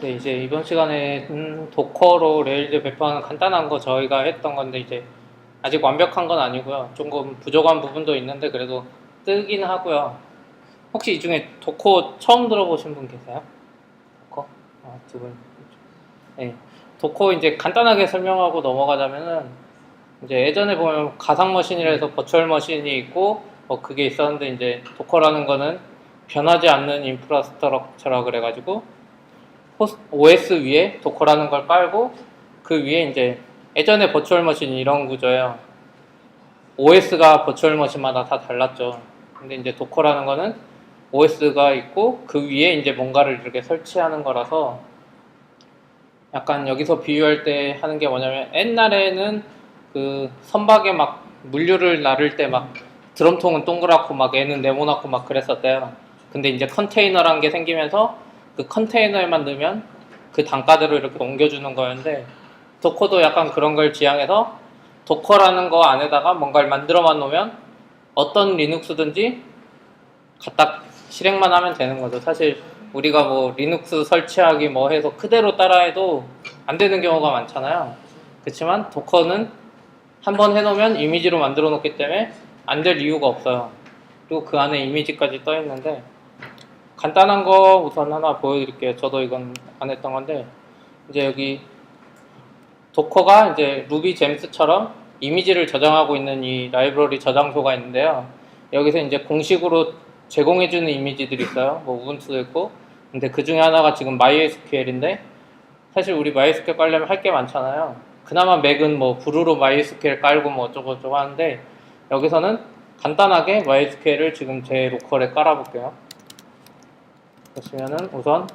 네, 이제 이번 시간에 도커로 레일즈 배포하는 간단한 거 저희가 했던 건데 이제 아직 완벽한 건 아니고요. 조금 부족한 부분도 있는데 그래도 뜨긴 하고요. 혹시 이 중에 도커 처음 들어보신 분 계세요? 도커? 두 분. 네. 도커 이제 간단하게 설명하고 넘어가자면은 이제 예전에 보면 가상 머신이라서 버추얼 머신이 있고 뭐 그게 있었는데 이제 도커라는 거는 변하지 않는 인프라스트럭처라 그래가지고 OS 위에 도커라는 걸 깔고 그 위에 이제 예전에 버추얼 머신이 이런 구조예요. OS가 버추얼 머신마다 다 달랐죠. 근데 이제 도커라는 거는 OS가 있고 그 위에 이제 뭔가를 이렇게 설치하는 거라서 약간 여기서 비유할 때 하는 게 뭐냐면 옛날에는 그 선박에 막 물류를 나를 때 막 드럼통은 동그랗고 막 얘는 네모나고 막 그랬었대요. 근데 이제 컨테이너란 게 생기면서 그 컨테이너에만 넣으면 그 단가대로 이렇게 옮겨주는 거였는데 도커도 약간 그런 걸 지향해서 도커라는 거 안에다가 뭔가를 만들어만 놓으면 어떤 리눅스든지 갖다 실행만 하면 되는 거죠. 사실 우리가 뭐 리눅스 설치하기 뭐 해서 그대로 따라해도 안 되는 경우가 많잖아요. 그렇지만 도커는 한번 해놓으면 이미지로 만들어 놓기 때문에 안 될 이유가 없어요. 그리고 그 안에 이미지까지 떠 있는데 간단한 거 우선 하나 보여드릴게요. 저도 이건 안 했던 건데 이제 여기 도커가 이제 루비 잼스처럼 이미지를 저장하고 있는 이 라이브러리 저장소가 있는데요. 여기서 이제 공식으로 제공해주는 이미지들이 있어요. 뭐 우분투도 있고. 근데 그 중에 하나가 지금 MySQL인데 사실 우리 MySQL 깔려면 할 게 많잖아요. 그나마 맥은 뭐 브루로 MySQL 깔고 뭐 어쩌고저쩌고 하는데 여기서는 간단하게 MySQL을 지금 제 로컬에 깔아볼게요. 보시면은 우선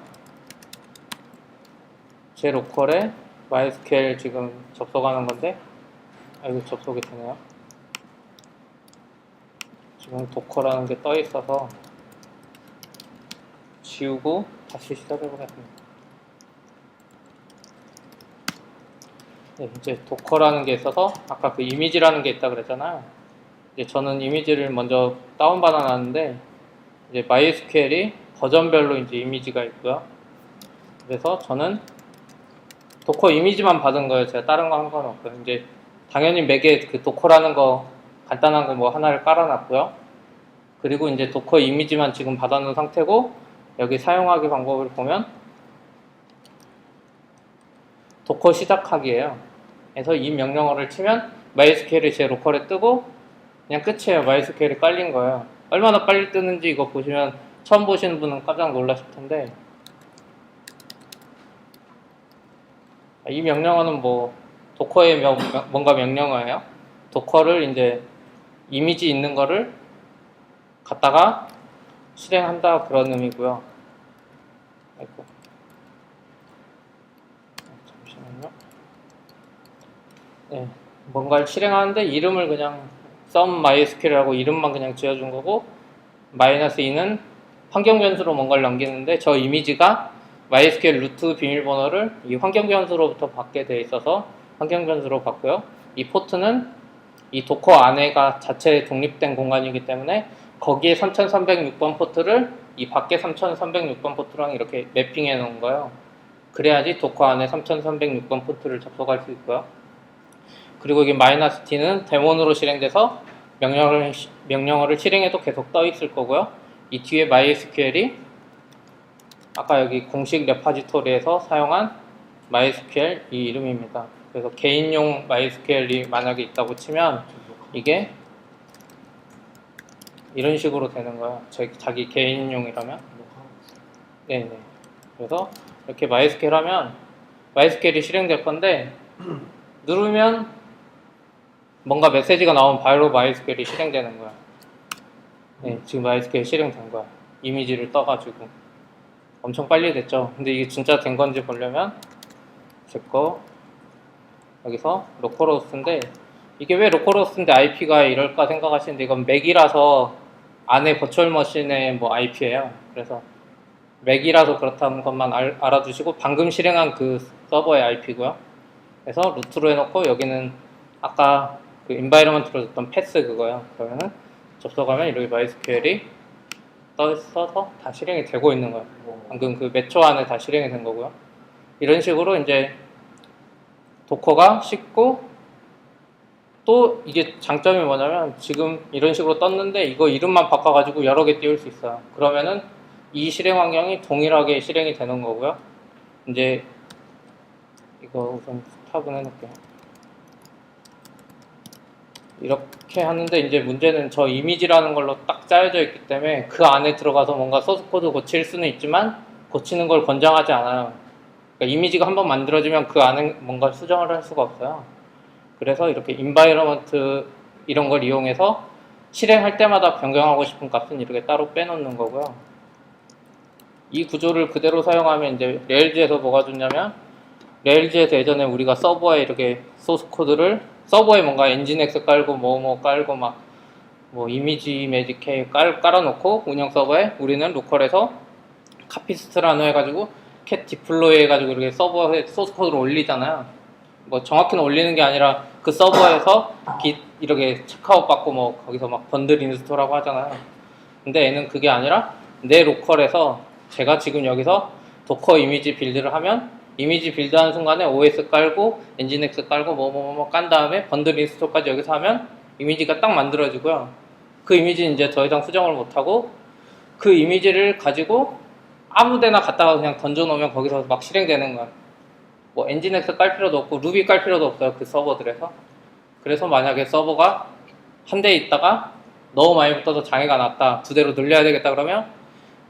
제 로컬에 MySQL 지금 접속하는 건데 이거 접속이 되네요. 지금 도커라는 게 떠 있어서 지우고 다시 시작해 보겠습니다. 네, 이제 도커라는 게 있어서 아까 그 이미지라는 게 있다 그랬잖아요. 이제 저는 이미지를 먼저 다운받아 놨는데 이제 MySQL이 버전별로 이제 이미지가 있고요. 그래서 저는 도커 이미지만 받은 거예요. 제가 다른 거 한 건 없고요. 이제 당연히 맥에 그 도커라는 거 간단한 거 뭐 하나를 깔아놨고요. 그리고 이제 도커 이미지만 지금 받아놓은 상태고 여기 사용하기 방법을 보면 도커 시작하기예요. 그래서 이 명령어를 치면 MySQL이 제 로컬에 뜨고 그냥 끝이에요. MySQL이 깔린 거예요. 얼마나 빨리 뜨는지 이거 보시면 처음 보시는 분은 깜짝 놀라실 텐데 이 명령어는 뭐 도커의 뭔가 명령어예요. 도커를 이제 이미지 있는 거를 갖다가 실행한다 그런 의미고요. 아이고. 잠시만요. 네, 뭔가를 실행하는데 이름을 그냥 some MySQL이라고 이름만 그냥 지어준 거고 -2는 환경 변수로 뭔가를 넘기는데 저 이미지가 MySQL 루트 비밀번호를 이 환경 변수로부터 받게 돼 있어서 환경 변수로 받고요. 이 포트는 이 도커 안에가 자체 독립된 공간이기 때문에 거기에 3306번 포트를 이 밖에 3306번 포트랑 이렇게 매핑해 놓은 거예요. 그래야지 도커 안에 3306번 포트를 접속할 수 있고요. 그리고 이게 -t는 데몬으로 실행돼서 명령어를 실행해도 계속 떠 있을 거고요. 이 뒤에 MySQL이 아까 여기 공식 레파지토리에서 사용한 MySQL 이 이름입니다. 그래서 개인용 MySQL이 만약에 있다고 치면 이게 이런 식으로 되는 거예요. 자기 개인용이라면. 네네. 그래서 이렇게 MySQL 하면 MySQL이 실행될 건데 누르면 뭔가 메시지가 나오면 바로 MySQL이 실행되는 거야. 네, 지금 MySQL 실행된 거야. 이미지를 떠가지고. 엄청 빨리 됐죠. 근데 이게 진짜 된 건지 보려면 제 거 여기서 로컬호스트인데 이게 왜 로컬호스트인데 IP가 이럴까 생각하시는데 이건 맥이라서 안에 버추얼 머신의 뭐 IP예요. 그래서 맥이라서 그렇다는 것만 알아두시고 방금 실행한 그 서버의 IP고요. 그래서 루트로 해놓고 여기는 아까 그 인바이러먼트로 줬던 패스 그거요. 그러면은 접속하면 이렇게 MySQL이 떠 있어서 다 실행이 되고 있는 거예요. 방금 그 몇 초 안에 다 실행이 된 거고요. 이런 식으로 이제 도커가 쉽고, 또 이게 장점이 뭐냐면 지금 이런 식으로 떴는데 이거 이름만 바꿔가지고 여러 개 띄울 수 있어요. 그러면은 이 실행 환경이 동일하게 실행이 되는 거고요. 이제 이거 우선 탑은 해놓을게요. 이렇게 하는데 이제 문제는 저 이미지라는 걸로 딱 짜여져 있기 때문에 그 안에 들어가서 뭔가 소스 코드 고칠 수는 있지만 고치는 걸 권장하지 않아요. 그러니까 이미지가 한번 만들어지면 그 안에 뭔가 수정을 할 수가 없어요. 그래서 이렇게 인바이러먼트 이런 걸 이용해서 실행할 때마다 변경하고 싶은 값은 이렇게 따로 빼놓는 거고요. 이 구조를 그대로 사용하면 이제 레일즈에서 뭐가 좋냐면, 레일즈에서 예전에 우리가 서버에 이렇게 소스 코드를 서버에 뭔가 엔진엑스 깔고 뭐 깔고 막 뭐 이미지 매직해 깔아놓고 운영 서버에 우리는 로컬에서 카피스트라노 해가지고 캣 디플로이 해가지고 이렇게 서버에 소스 코드를 올리잖아요. 뭐 정확히는 올리는 게 아니라 그 서버에서 깃 이렇게 체크아웃 받고 뭐 거기서 막 번들 인스톨하고 하잖아요. 근데 얘는 그게 아니라 내 로컬에서 제가 지금 여기서 도커 이미지 빌드를 하면 이미지 빌드하는 순간에 OS 깔고 엔진엑스 깔고 뭐 깐 다음에 번들 인스톨까지 여기서 하면 이미지가 딱 만들어지고요. 그 이미지는 이제 더 이상 수정을 못하고 그 이미지를 가지고 아무데나 갖다가 그냥 던져놓으면 거기서 막 실행되는 거야. 뭐 엔진엑스 깔 필요도 없고 루비 깔 필요도 없어요. 그 서버들에서. 그래서 만약에 서버가 한 대 있다가 너무 많이 붙어서 장애가 났다, 2대로 늘려야 되겠다 그러면,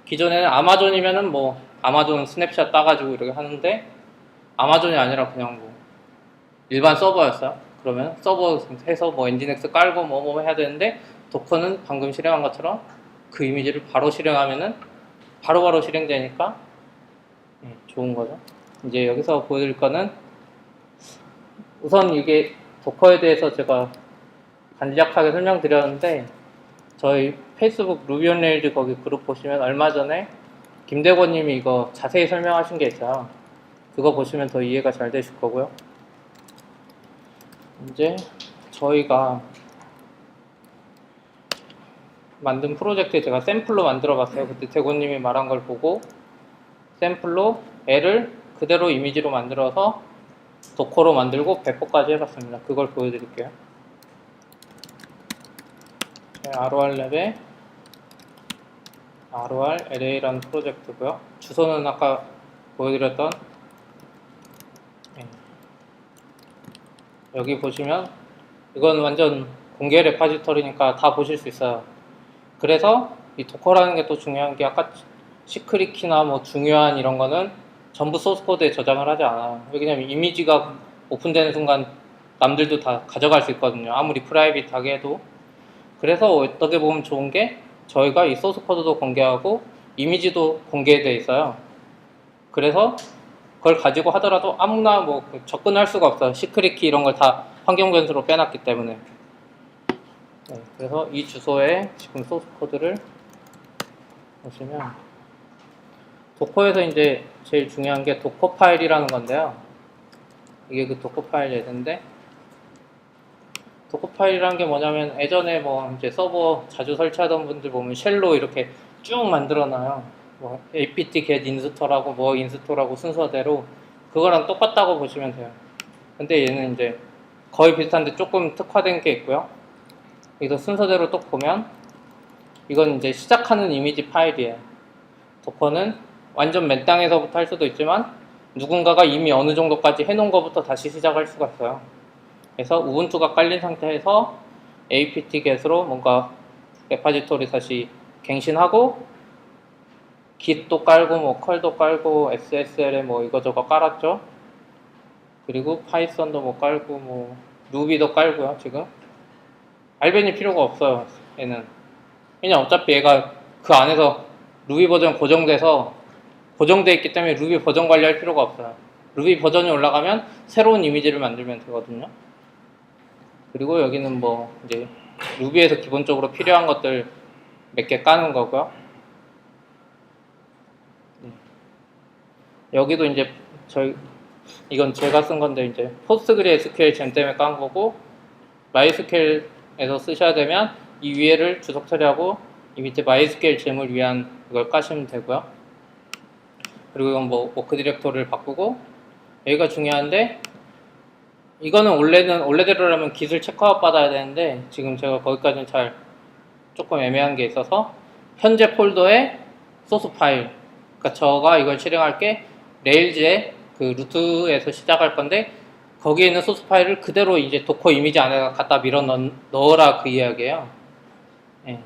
기존에는 아마존이면은 뭐 아마존 스냅샷 따가지고 이렇게 하는데 아마존이 아니라 그냥 뭐 일반 서버였어요. 그러면 서버 해서 뭐 엔진엑스 깔고 뭐 해야 되는데, 도커는 방금 실행한 것처럼 그 이미지를 바로 실행하면은 바로바로 실행되니까 좋은 거죠. 이제 여기서 보여드릴 거는, 우선 이게 도커에 대해서 제가 간략하게 설명드렸는데, 저희 페이스북 루비 온 레일즈 거기 그룹 보시면 얼마 전에 김대권 님이 이거 자세히 설명하신 게 있어요. 그거 보시면 더 이해가 잘 되실 거고요. 이제 저희가 만든 프로젝트에 제가 샘플로 만들어 봤어요. 그때 대권 님이 말한 걸 보고 샘플로 애를 그대로 이미지로 만들어서 도커로 만들고 배포까지 해봤습니다. 그걸 보여드릴게요. ROR랩의 ROR LA라는 프로젝트고요. 주소는 아까 보여드렸던 여기 보시면, 이건 완전 공개 레파지터리니까 다 보실 수 있어요. 그래서 이 도커라는 게 또 중요한 게, 아까 시크릿 키나 뭐 중요한 이런 거는 전부 소스 코드에 저장을 하지 않아요. 왜냐면 이미지가 오픈되는 순간 남들도 다 가져갈 수 있거든요. 아무리 프라이빗하게 해도. 그래서 어떻게 보면 좋은 게, 저희가 이 소스 코드도 공개하고 이미지도 공개되어 있어요. 그래서 그걸 가지고 하더라도 아무나 뭐 접근할 수가 없어요. 시크릿 키 이런 걸 다 환경 변수로 빼놨기 때문에. 그래서 이 주소에 지금 소스 코드를 보시면, 도커에서 이제 제일 중요한 게 도커 파일이라는 건데요. 이게 그 도커 파일 예제인데, 도커 파일이라는 게 뭐냐면, 예전에 뭐 이제 서버 자주 설치하던 분들 보면 쉘로 이렇게 쭉 만들어놔요. 뭐 apt get 인스톨하고 뭐 인스톨하고 순서대로, 그거랑 똑같다고 보시면 돼요. 근데 얘는 이제 거의 비슷한데 조금 특화된 게 있고요. 여기서 순서대로 또 보면, 이건 이제 시작하는 이미지 파일이에요. 도커는 완전 맨땅에서부터 할 수도 있지만 누군가가 이미 어느 정도까지 해놓은 것부터 다시 시작할 수가 있어요. 그래서 우분투가 깔린 상태에서 apt-get으로 뭔가 레파지토리 다시 갱신하고, git도 깔고 뭐 컬도 깔고 SSL에 뭐 이거저거 깔았죠. 그리고 파이썬도 뭐 깔고 뭐 루비도 깔고요. 지금 알벤이 필요가 없어요. 얘는 그냥 어차피 얘가 그 안에서 루비 버전 고정돼 있기 때문에 루비 버전 관리할 필요가 없어요. 루비 버전이 올라가면 새로운 이미지를 만들면 되거든요. 그리고 여기는 뭐 이제 루비에서 기본적으로 필요한 것들 몇 개 까는 거고요. 여기도 이제 이건 제가 쓴 건데, 이제 포스트그레스QL 잼 때문에 깐 거고, 마이스QL에서 쓰셔야 되면 이 위에를 주석 처리하고 이 밑에 마이스QL 잼을 위한 이걸 까시면 되고요. 그리고 이건 뭐 워크 디렉토리를 바꾸고, 여기가 중요한데, 이거는 원래대로라면 기술 체크아웃 받아야 되는데, 지금 제가 거기까지는 조금 애매한 게 있어서, 현재 폴더에 소스 파일, 그러니까 저가 이걸 실행할 게 레일즈의 그 루트에서 시작할 건데, 거기에 있는 소스 파일을 그대로 이제 도커 이미지 안에 갖다 밀어 넣어라, 그 이야기예요. 예.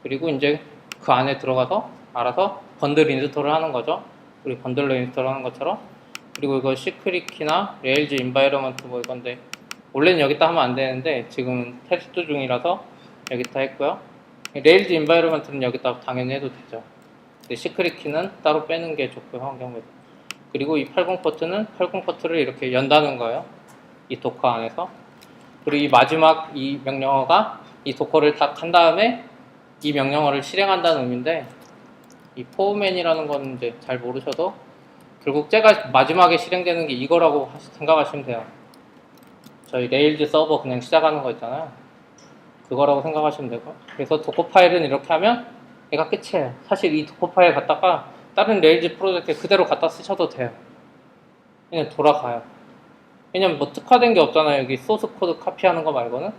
그리고 이제 그 안에 들어가서 알아서 번들 인스톨을 하는 거죠. 우리 번들로 인스톨 하는 것처럼. 그리고 이거 시크릿 키나 레일즈 인바이러먼트 뭐 이건데, 원래는 여기다 하면 안 되는데 지금은 테스트 중이라서 여기다 했고요. 레일즈 인바이러먼트는 여기다 당연히 해도 되죠. 근데 시크릿 키는 따로 빼는 게 좋고요, 환경에도. 그리고 이 80 포트는 80 포트를 이렇게 연다는 거예요, 이 도커 안에서. 그리고 이 마지막 이 명령어가 이 도커를 다 한 다음에 이 명령어를 실행한다는 의미인데, 이 포맨이라는 건 이제 잘 모르셔도 결국 제가 마지막에 실행되는 게 이거라고 생각하시면 돼요. 저희 레일즈 서버 그냥 시작하는 거 있잖아요, 그거라고 생각하시면 되고. 그래서 도커 파일은 이렇게 하면 얘가 끝이에요. 사실 이 도커 파일 갖다가 다른 레일즈 프로젝트에 그대로 갖다 쓰셔도 돼요. 그냥 돌아가요. 왜냐면 뭐 특화된 게 없잖아요, 여기 소스 코드 카피하는 거 말고는.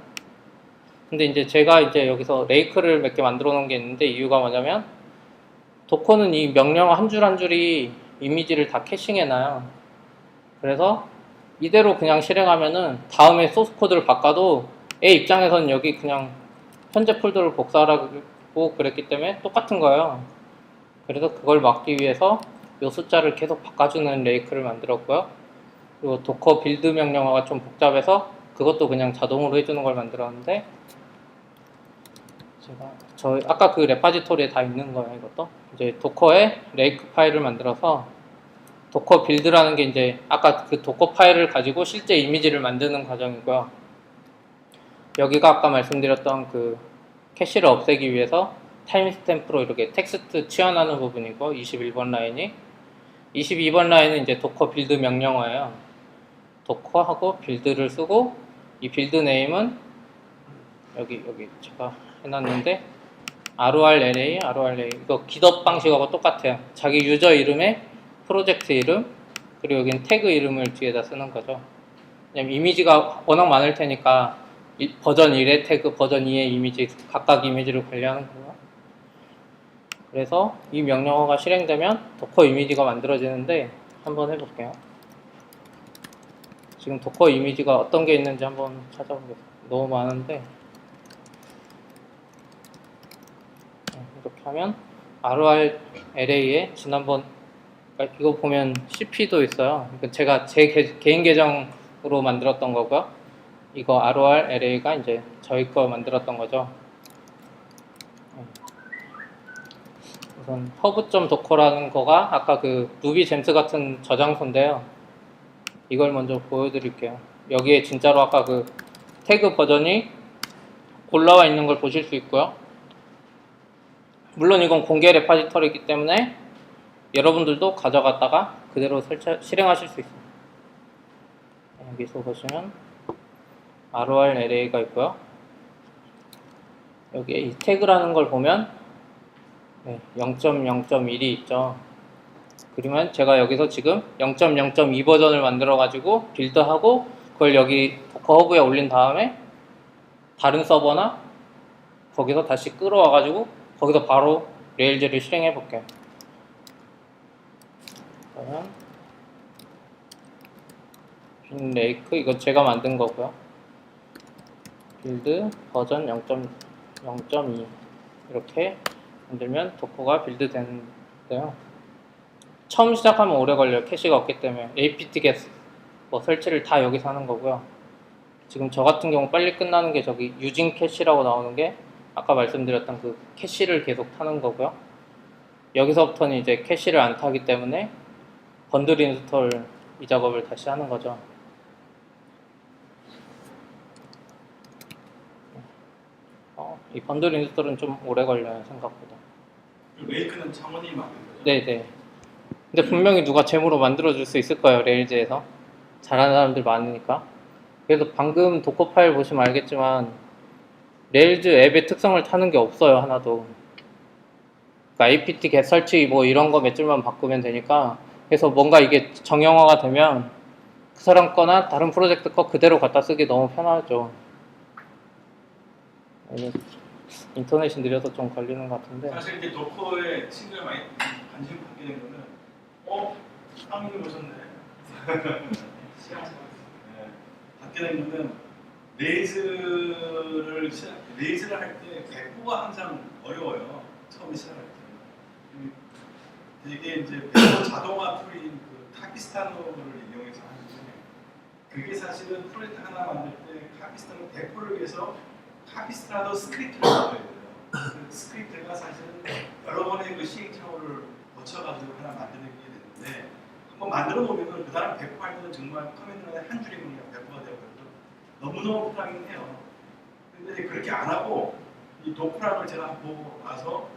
근데 이제 제가 이제 여기서 레이크를 몇 개 만들어 놓은 게 있는데, 이유가 뭐냐면 도커는 이 명령어 한 줄 한 줄이 이미지를 다 캐싱해 놔요. 그래서 이대로 그냥 실행하면은 다음에 소스 코드를 바꿔도 얘 입장에서는 여기 그냥 현재 폴더를 복사하라고 그랬기 때문에 똑같은 거예요. 그래서 그걸 막기 위해서 이 숫자를 계속 바꿔주는 레이크를 만들었고요. 그리고 도커 빌드 명령어가 좀 복잡해서 그것도 그냥 자동으로 해주는 걸 만들었는데, 제가 아까 그 레파지토리에 다 있는 거예요. 이것도 이제 도커에 레이크 파일을 만들어서, 도커 빌드라는 게 이제 아까 그 도커 파일을 가지고 실제 이미지를 만드는 과정이고요. 여기가 아까 말씀드렸던 그 캐시를 없애기 위해서 타임스탬프로 이렇게 텍스트 치환하는 부분이고, 21번 라인이, 22번 라인은 이제 도커 빌드 명령어예요. 도커하고 빌드를 쓰고, 이 빌드 네임은 여기 제가 해놨는데 RORLA, 이거 기덥 방식하고 똑같아요. 자기 유저 이름에 프로젝트 이름, 그리고 여기는 태그 이름을 뒤에다 쓰는 거죠. 왜냐면 이미지가 워낙 많을 테니까 버전 1의 태그, 버전 2의 이미지, 각각 이미지를 관리하는 거예요. 그래서 이 명령어가 실행되면 도커 이미지가 만들어지는데, 한번 해볼게요. 지금 도커 이미지가 어떤 게 있는지 한번 찾아보겠습니다. 너무 많은데, 이렇게 하면 RORLA에 지난번, 이거 보면 CP도 있어요. 제가 제 개인 계정으로 만들었던 거고요. 이거 RORLA가 이제 저희 거 만들었던 거죠. 우선 hub.docker라는 거가 아까 그 루비 잼스 같은 저장소인데요. 이걸 먼저 보여드릴게요. 여기에 진짜로 아까 그 태그 버전이 올라와 있는 걸 보실 수 있고요. 물론 이건 공개 레파지터리이기 때문에 여러분들도 가져갔다가 그대로 실행하실 수 있습니다. 여기서 보시면 RORLA가 있고요. 여기에 이 태그라는 걸 보면 0.0.1이 있죠. 그러면 제가 여기서 지금 0.0.2 버전을 만들어 가지고 빌드하고 그걸 여기 도커 허브에 올린 다음에 다른 서버나 거기서 다시 끌어와 가지고 거기서 바로 레일즈를 실행해 볼게요. 그러면 빈레이크, 이거 제가 만든 거고요. 빌드 버전 0.0.2 이렇게 만들면 도커가 빌드 되는데요. 처음 시작하면 오래 걸려요. 캐시가 없기 때문에. apt-get 뭐 설치를 다 여기서 하는 거고요. 지금 저 같은 경우 빨리 끝나는 게 저기 using 캐시라고 나오는 게 아까 말씀드렸던 그 캐시를 계속 타는 거고요. 여기서부터는 이제 캐시를 안 타기 때문에 번들 인스톨 이 작업을 다시 하는 거죠. 이 번들 인스톨은 좀 오래 걸려요, 생각보다. 레이크는 창원이 만든 거죠? 네네. 근데 분명히 누가 제모로 만들어줄 수 있을 거예요, 레일즈에서. 잘하는 사람들 많으니까. 그래서 방금 도커 파일 보시면 알겠지만 레일즈 앱의 특성을 타는 게 없어요, 하나도. 그러니까 apt-get 설치 뭐 이런 거 몇 줄만 바꾸면 되니까 그래서 뭔가 이게 정형화가 되면 그 사람 거나 다른 프로젝트 거 그대로 갖다 쓰기 너무 편하죠. 인터넷이 느려서 좀 걸리는 것 같은데. 사실 이제 도커에 친구가 많이 관심 갖게 된 거는 상민이 오셨네. 네. 갖게 된 거는 레이즈를 할 때 배포가 항상 어려워요. 처음에 시작할 때. 이게 이제 배포 자동화 툴인 그 카피스타노를 이용해서 하는데 그게 사실은 프로젝트 하나 만들 때 카피스타노 배포를 위해서 카피스타노 스크립트를 만들어야 돼요. 그 스크립트가 사실은 여러 번의 그 시행착오를 거쳐가지고 하나 만들게 되는데 한번 만들어 놓으면 그 다음 배포할 때는 정말 커맨드라인 한 줄이면 그냥 배포가 되어버려서 너무너무 불안하긴 해요. 근데 그렇게 안 하고 이 도크락을 제가 보고 나서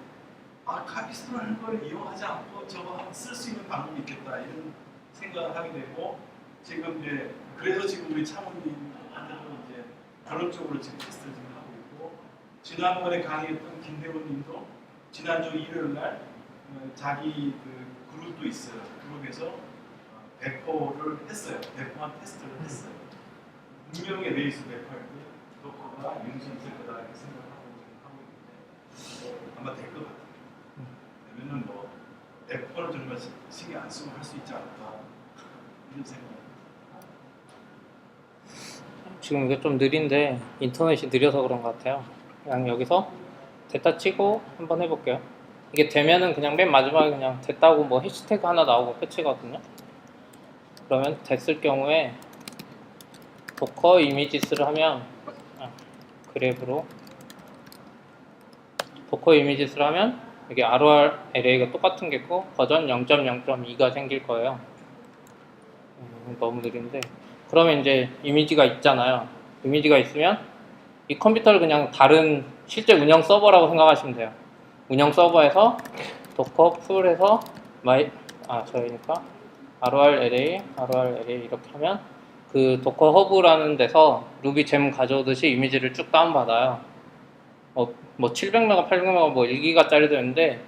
카피스타라는 걸 이용하지 않고 저거 쓸 수 있는 방법이 있겠다 이런 생각을 하게 되고 지금 이제 그래서 지금 우리 차모님한테도 이제 그런 쪽으로 지금 테스트를 지금 하고 있고 지난번에 강의했던 김대호님도 지난주 일요일 날 자기 그 그룹도 있어요. 그룹에서 배포를 했어요. 배포한 테스트를 했어요. 분명히 레이스 배포할 때 도커가 유니선쓸 거다 이렇게 생각하고 있는데 아마 될 것 같아요. 왜냐면 뭐 배포를 정말 신경 안 쓰고 할 수 있지 않을까 이런 생각. 지금 이게 좀 느린데 인터넷이 느려서 그런 것 같아요. 그냥 여기서 됐다 치고 한번 해볼게요. 이게 되면은 그냥 맨 마지막에 그냥 됐다고 뭐 해시태그 하나 나오고 끝이거든요. 그러면 됐을 경우에 도커 이미지스를 하면 그래프로 도커 이미지스를 하면 여기 RORLA가 똑같은 게 있고 버전 0.0.2가 생길 거예요. 너무 느린데 그러면 이제 이미지가 있잖아요. 이미지가 있으면 이 컴퓨터를 그냥 다른 실제 운영 서버라고 생각하시면 돼요. 운영 서버에서 도커 풀에서 저희니까 RORLA 이렇게 하면 그 도커 허브라는 데서 루비 잼 가져오듯이 이미지를 쭉 다운받아요. 뭐 700메가, 800메가 뭐 1기가짜리도 있는데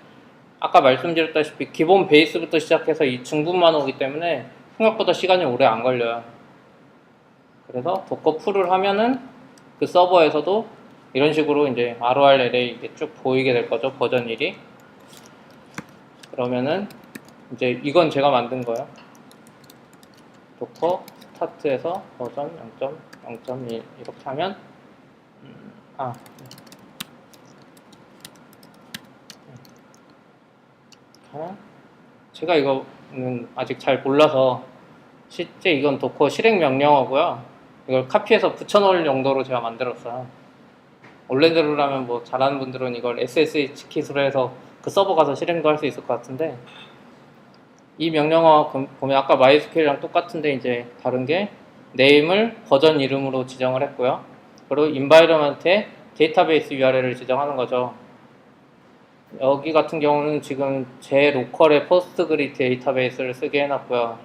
아까 말씀드렸다시피 기본 베이스부터 시작해서 이 중분만 오기 때문에 생각보다 시간이 오래 안 걸려요. 그래서 도커 풀을 하면은 그 서버에서도 이런 식으로 이제 RORLA 이게 쭉 보이게 될 거죠. 버전 1이. 그러면은 이제 이건 제가 만든 거예요. 도커 스타트에서 버전 0.0.1 이렇게 하면 제가 이거는 아직 잘 몰라서 실제 이건 도커 실행 명령어고요. 이걸 카피해서 붙여놓을 용도로 제가 만들었어요. 원래대로라면 뭐 잘하는 분들은 이걸 SSH 킷으로 해서 그 서버 가서 실행도 할 수 있을 것 같은데 이 명령어 보면 아까 MySQL이랑 똑같은데 이제 다른 게 name을 버전 이름으로 지정을 했고요. 그리고 environment에 데이터베이스 URL을 지정하는 거죠. 여기 같은 경우는 지금 제 로컬에 포스트그리 데이터베이스를 쓰게 해놨고요.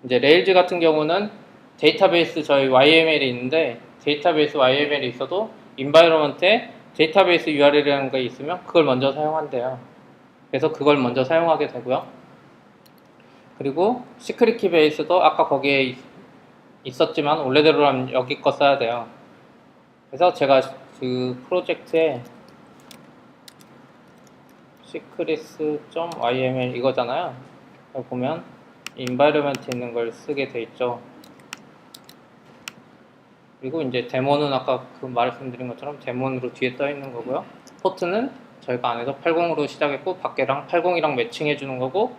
이제 레일즈 같은 경우는 데이터베이스 저희 YML이 있는데 데이터베이스 YML이 있어도 environment에 데이터베이스 URL이라는 게 있으면 그걸 먼저 사용한대요. 그래서 그걸 먼저 사용하게 되고요. 그리고 시크릿 키 베이스도 아까 거기에 있었지만 원래대로라면 여기 거 써야 돼요. 그래서 제가 그 프로젝트에 secrets.yml 이거잖아요. 여기 보면 environment에 있는 걸 쓰게 돼 있죠. 그리고 이제 데모는 아까 그 말씀드린 것처럼 데모으로 뒤에 떠 있는 거고요. 포트는 저희가 안에서 80으로 시작했고 밖에랑 80이랑 매칭해 주는 거고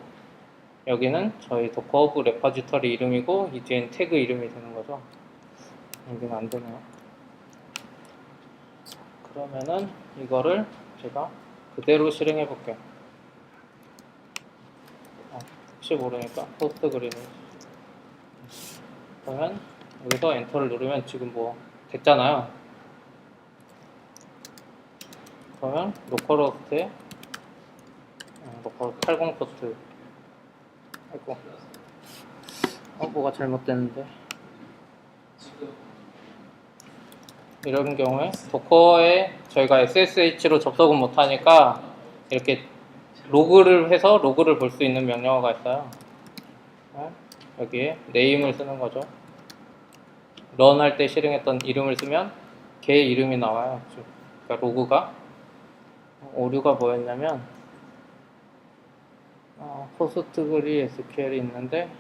여기는 저희 도커 허브 레퍼지터리 이름이고 이 뒤엔 태그 이름이 되는 거죠. 여기는 안 되네요. 그러면은 이거를 제가 그대로 실행해 볼게요. 혹시 모르니까 포스트 그림을 그러면 여기서 엔터를 누르면 지금 뭐 됐잖아요. 그러면 로컬호스트에 로컬 80 포스트 아이고 뭐가 잘못됐는데 이런 경우에 도커에 저희가 SSH로 접속은 못하니까 이렇게 로그를 해서 로그를 볼 수 있는 명령어가 있어요. 네? 여기에 name을 쓰는 거죠. run 할 때 실행했던 이름을 쓰면 걔 이름이 나와요. 그러니까 로그가 오류가 뭐였냐면 포스트그리 SQL이 있는데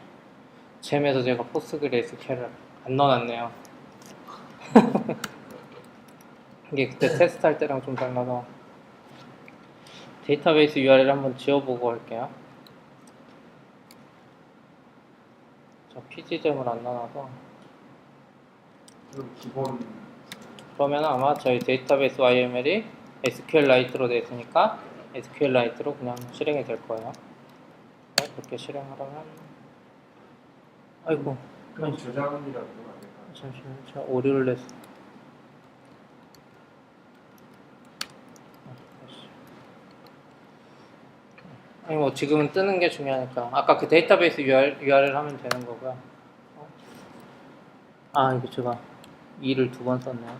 잼에서 제가 포스트그리 SQL을 안 넣어놨네요. 이게 그때 테스트 할 때랑 좀 달라서 데이터베이스 URL 한번 지워보고 할게요. 저 pg잼을 안 넣어놔서 그럼 기본 그러면 아마 저희 데이터베이스 YML이 SQLite로 되어 있으니까 SQLite로 그냥 실행이 될 거예요. 네, 그렇게 실행하려면 아이고 그럼 저장이라고 하면 안 될까요? 잠시만요. 제가 오류를 냈어. 아니 뭐 지금은 뜨는 게 중요하니까 아까 그 데이터베이스 URL 하면 되는 거고요. 아 이거 제가 2를 2번 썼네요.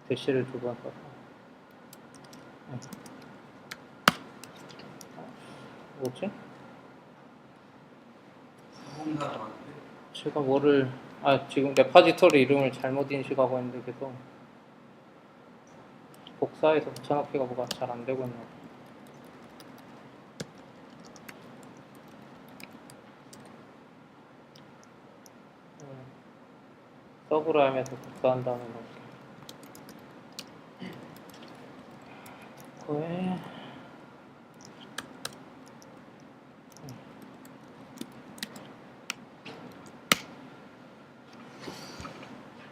대시를 2번 썼어. 뭐지? 사공사 나왔는데 제가 뭐를 지금 레파지토리 이름을 잘못 인식하고 있는데 계속 복사해서 붙여넣기가 뭐가 잘 안 되고 있나 봐. 서브라임에서 복사한 다음에 넣을게. 그거에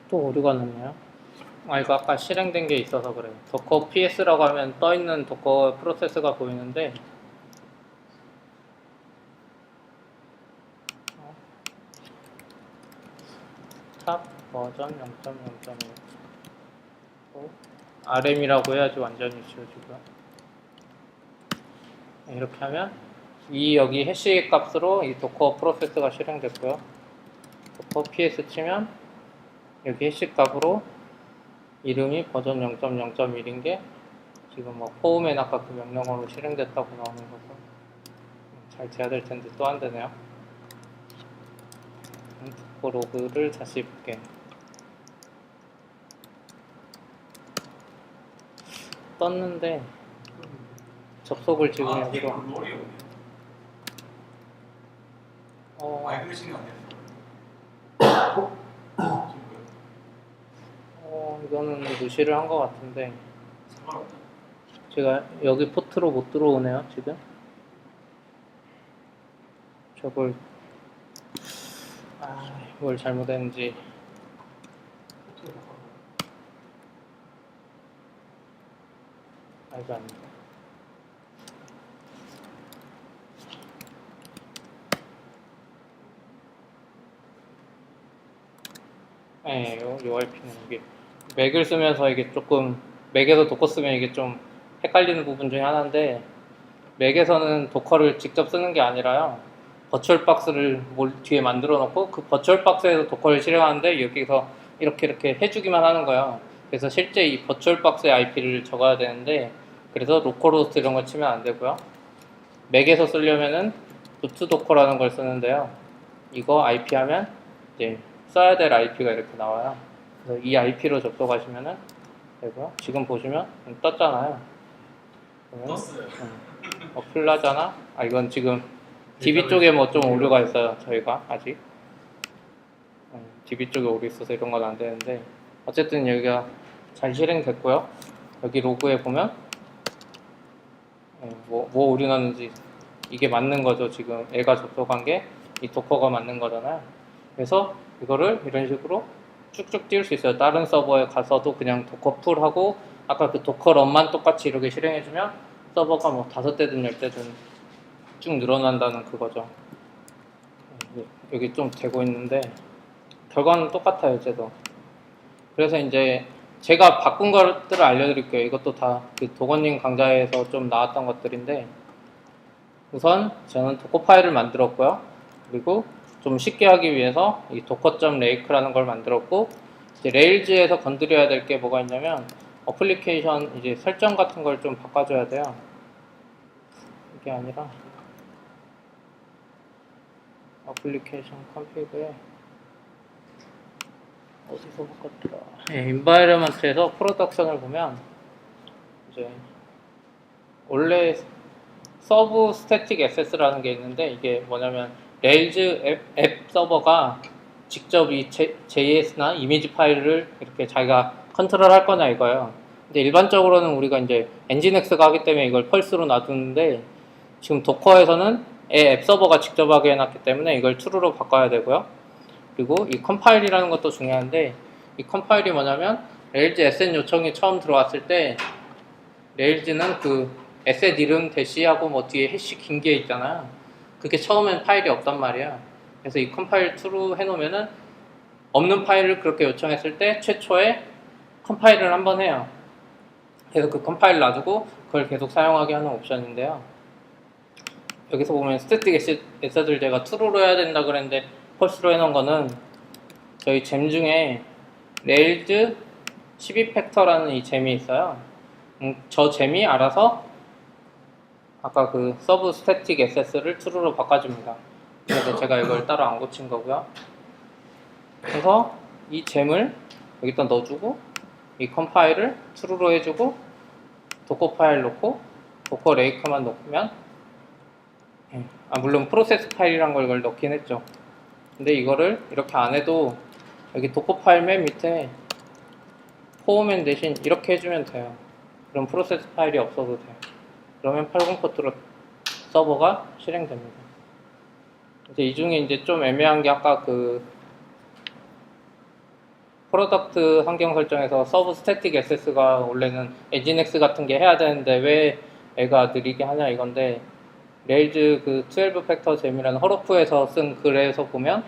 또 오류가 났네요. 이거 아까 실행된 게 있어서 그래요. 도커 PS라고 하면 떠있는 도커 프로세스가 보이는데 탑 버전 0.0.1 RM이라고 해야지 완전히 지워지고요. 이렇게 하면 여기 해시 값으로 이 도커 프로세스가 실행됐고요. 도커 PS 치면 여기 해시 값으로 이름이 버전 0.0.1인 게 지금 뭐 포음엔 아까 그 명령어로 실행됐다고 나오는 거서 잘 돼야 될 텐데 또 안 되네요. 도커 로그를 다시 볼게. 떴는데 접속을 지금 여기로 롤이 없네요. 마이그레이션이 안 됐어요. 이거는 무시를 한 것 같은데 상관없다. 제가 여기 포트로 못 들어오네요 지금. 저걸 뭘 잘못했는지 이거 아니다. 네, 요 RP는 이게 맥을 쓰면서 이게 조금 맥에서 도커 쓰면 이게 좀 헷갈리는 부분 중에 하나인데 맥에서는 도커를 직접 쓰는 게 아니라요 버추얼 박스를 뒤에 만들어 놓고 그 버추얼 박스에서 도커를 실행하는데 여기서 이렇게 해주기만 하는 거예요. 그래서 실제 이 버추얼 박스의 IP를 적어야 되는데 그래서 로컬호스트 이런 거 치면 안 되고요. 맥에서 쓰려면은 루트 도커라는 걸 쓰는데요. 이거 IP 하면 이제 써야 될 IP가 이렇게 나와요. 그래서 이 IP로 접속하시면은 되고요. 지금 보시면 떴잖아요. 떴어요. 플라자나 이건 지금 DB 쪽에 뭐 좀 오류가 있어요. 저희가 아직 DB 쪽에 오류 있어서 이런 건 안 되는데 어쨌든 여기가 잘 실행됐고요. 여기 로그에 보면 뭐 오류 났는지 이게 맞는 거죠. 지금 얘가 접속한 게 이 도커가 맞는 거잖아요. 그래서 이거를 이런 식으로 쭉쭉 띄울 수 있어요. 다른 서버에 가서도 그냥 도커 풀하고 아까 그 도커 런만 똑같이 이렇게 실행해주면 서버가 뭐 5대든 10대든 쭉 늘어난다는 그거죠. 여기 좀 되고 있는데 결과는 똑같아요. 쟤도. 그래서 이제 제가 바꾼 것들을 알려드릴게요. 이것도 다 그 도건님 강좌에서 좀 나왔던 것들인데 우선 저는 도커 파일을 만들었고요. 그리고 좀 쉽게 하기 위해서 이 docker.rake라는 걸 만들었고 이제 레일즈에서 건드려야 될 게 뭐가 있냐면 어플리케이션 이제 설정 같은 걸 좀 바꿔줘야 돼요. 이게 아니라 어플리케이션 컨피그에 어디서 바꿨더라. 인바이러먼트에서 프로덕션을 보면 이제 원래 서브 스태틱 액세스라는 게 있는데 이게 뭐냐면 레일즈 앱 서버가 직접 이 JS나 이미지 파일을 이렇게 자기가 컨트롤할 거냐 이거예요. 근데 일반적으로는 우리가 이제 엔진엑스가 하기 때문에 이걸 펄스로 놔두는데 지금 도커에서는 앱 서버가 직접 하게 해놨기 때문에 이걸 true로 바꿔야 되고요. 그리고 이 컴파일이라는 것도 중요한데 이 컴파일이 뭐냐면 레일즈 SN 요청이 처음 들어왔을 때 레일즈는 그 asset 이름 대시하고 뭐 뒤에 해시 긴 게 있잖아요. 그게 처음엔 파일이 없단 말이야. 그래서 이 컴파일 true 해놓으면은 없는 파일을 그렇게 요청했을 때 최초에 컴파일을 한번 해요. 그래서 그 컴파일 놔두고 그걸 계속 사용하게 하는 옵션인데요. 여기서 보면 스태틱 에셋을 제가 true로 해야 된다 그랬는데 펄스로 해놓은 거는 저희 잼 중에 레일즈 12팩터라는 이 잼이 있어요. 저 잼이 알아서 아까 그 서브 스태틱 에셋을 true로 바꿔줍니다. 그래서 제가 이걸 따로 안 고친 거고요. 그래서 이 잼을 여기다 넣어주고 이 컴파일을 true로 해주고 도커 파일 넣고 도커 레이크만 넣으면 물론 프로세스 파일이란 걸 이걸 넣긴 했죠. 근데 이거를 이렇게 안 해도 여기 도커 파일 맨 밑에 포맨 대신 이렇게 해주면 돼요. 그럼 프로세스 파일이 없어도 돼요. 그러면 80 포트로 서버가 실행됩니다. 이제 이 중에 이제 좀 애매한 게 아까 그 프로덕트 환경 설정에서 서브 스태틱 액세스가 원래는 엔진엑스 같은 게 해야 되는데 왜 애가 느리게 하냐 이건데 레일즈 그 12팩터 잼이라는 허로프에서 쓴 글에서 보면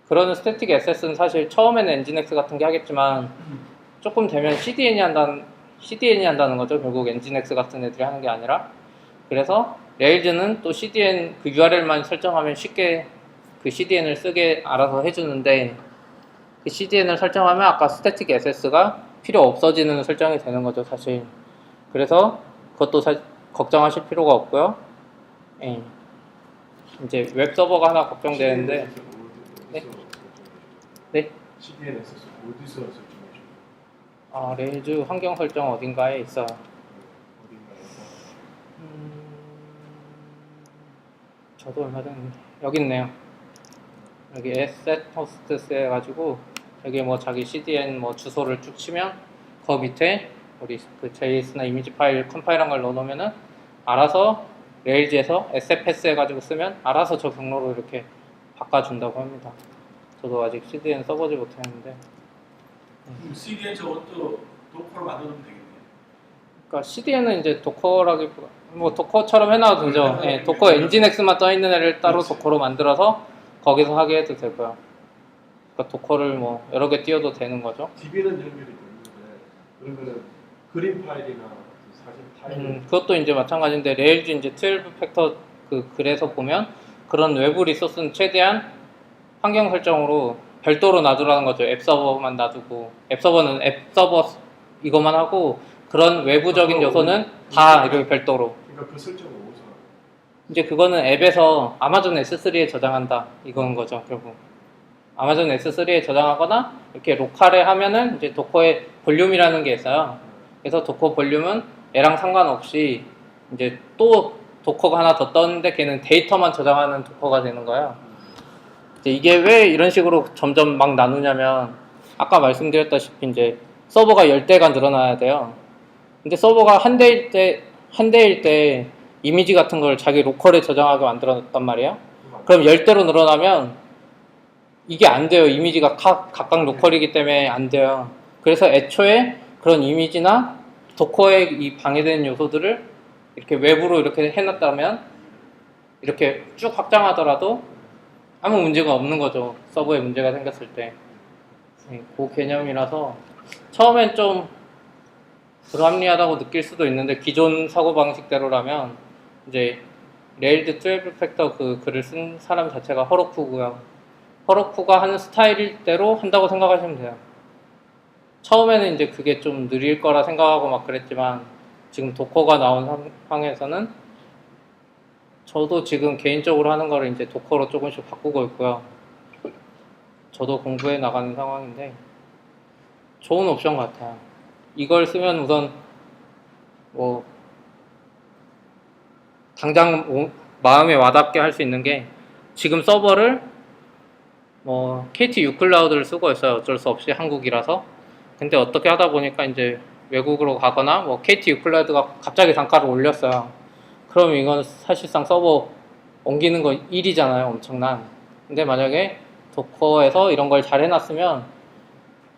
그런 스태틱 액세스는 사실 처음에는 엔진엑스 같은 게 하겠지만 조금 되면 CDN이 한다는 거죠. 결국 엔진엑스 같은 애들이 하는 게 아니라. 그래서 레일즈는 또 CDN 그 URL만 설정하면 쉽게 그 CDN을 쓰게 알아서 해주는데 그 CDN을 설정하면 아까 스태틱 액세스가 필요 없어지는 설정이 되는 거죠, 사실. 그래서 그것도 걱정하실 필요가 없고요. 예. 이제 웹 서버가 하나 걱정되는데, 네? 네? CDN에서 어디서 설정해줘요? 레일즈 환경 설정 어딘가에 있어요. 어딘가에서? 저도 얼마 전에 여기 있네요. 여기 asset hosts 해가지고 여기 뭐 자기 CDN 뭐 주소를 쭉 치면 그 밑에 우리 그 JS나 이미지 파일 컴파일한 걸 넣어놓으면은 알아서 레일즈에서 SFS 해가지고 쓰면 알아서 저 경로로 이렇게 바꿔준다고 합니다. 저도 아직 CDN 써보지 못했는데. CDN 저것도 도커로 만들어주면 되겠네요. 그러니까 CDN은 이제 도커라기보다 뭐 도커처럼 해놔도 되죠. 예, 도커 엔진엑스만 떠 있는 애를 따로 도커로 만들어서 거기서 하게 해도 되고요. 그러니까 도커를 뭐 여러 개 띄워도 되는 거죠. DB는 연결이 되는데 그러면은 그림 파일이나 사진 파일 그것도 이제 마찬가지인데 레일즈 이제 12팩터 그 글에서 보면 그런 외부 리소스는 최대한 환경 설정으로 별도로 놔두라는 거죠. 앱 서버만 놔두고 앱 서버는 앱 서버 이것만 하고 그런 외부적인 요소는 다 이렇게 별도로. 그러니까 그 설정을 어디서 하나요? 이제 그거는 앱에서 아마존 S3에 저장한다 이건 거죠. 결국 아마존 S3에 저장하거나 이렇게 로컬에 하면은 이제 도커의 볼륨이라는 게 있어요. 그래서 도커 볼륨은 얘랑 상관없이 이제 또 도커가 하나 더 떴는데 걔는 데이터만 저장하는 도커가 되는 거예요. 이제 이게 왜 이런 식으로 점점 막 나누냐면 아까 말씀드렸다시피 이제 서버가 10대가 늘어나야 돼요. 근데 서버가 한 대일 때 이미지 같은 걸 자기 로컬에 저장하게 만들어놨단 말이에요. 그럼 10대로 늘어나면 이게 안 돼요. 이미지가 각각 로컬이기 때문에 안 돼요. 그래서 애초에 그런 이미지나 도커에 이 방해되는 요소들을 이렇게 외부로 이렇게 해놨다면 이렇게 쭉 확장하더라도 아무 문제가 없는 거죠. 서버에 문제가 생겼을 때. 그 개념이라서 처음엔 좀 불합리하다고 느낄 수도 있는데 기존 사고방식대로라면 이제 레일즈 12팩터 그 글을 쓴 사람 자체가 허로쿠고요. 허로쿠가 하는 스타일대로 한다고 생각하시면 돼요. 처음에는 이제 그게 좀 느릴 거라 생각하고 막 그랬지만 지금 도커가 나온 상황에서는 저도 지금 개인적으로 하는 거를 이제 도커로 조금씩 바꾸고 있고요. 저도 공부해 나가는 상황인데 좋은 옵션 같아요. 이걸 쓰면 우선 뭐 당장 마음에 와닿게 할 수 있는 게 지금 서버를 뭐 KT 유클라우드를 쓰고 있어요. 어쩔 수 없이 한국이라서. 근데 어떻게 하다 보니까 이제 외국으로 가거나 뭐 KT 유클라우드가 갑자기 단가를 올렸어요. 그럼 이건 사실상 서버 옮기는 거 일이잖아요. 엄청난. 근데 만약에 도커에서 이런 걸 잘 해놨으면